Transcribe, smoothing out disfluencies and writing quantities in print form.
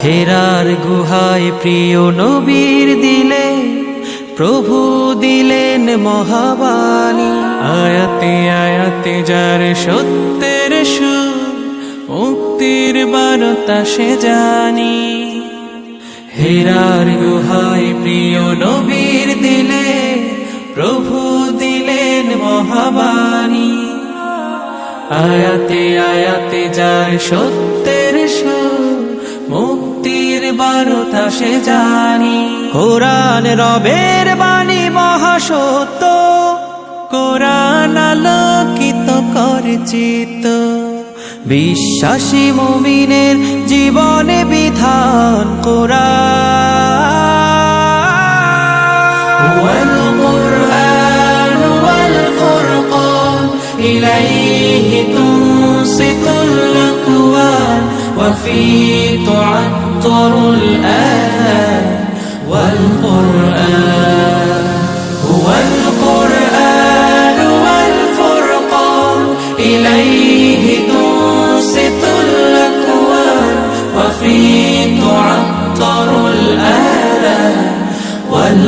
হেরার গুহায় প্রিয় নবীর দিলে প্রভু দিলেন মহাবাণী। আয়াতে আয়াতে যার সত্যের সুর, মুক্তির বার্তা সে জানি। হেরার গুহায় প্রিয় নবীর দিলে প্রভু দিলেন মহাবাণী। আয়াতে আয়াতে যার সত্যের সুর, মুক্তির বার্তা সে জানি। কোরআন রবের বাণী মহাসত্য, কোরআন আলোকিত করে চিত্ত। বিশ্বাসী মুমিনের জীবনে বিধান কোরআন। ওয়াল কুরআন ওয়াল ফুরকান ইলাইহি তুনসিতুল আকওয়ান ওয়া ফি তু'আত্তারুল আয়াত ওয়াল কুরআন। ওয়াল কুরআন ওয়াল ফুরকান ইলাইহি তুনসিতুল আকওয়ান ওয়া ফি তু'আত্তারুল আয়াত ওয়াল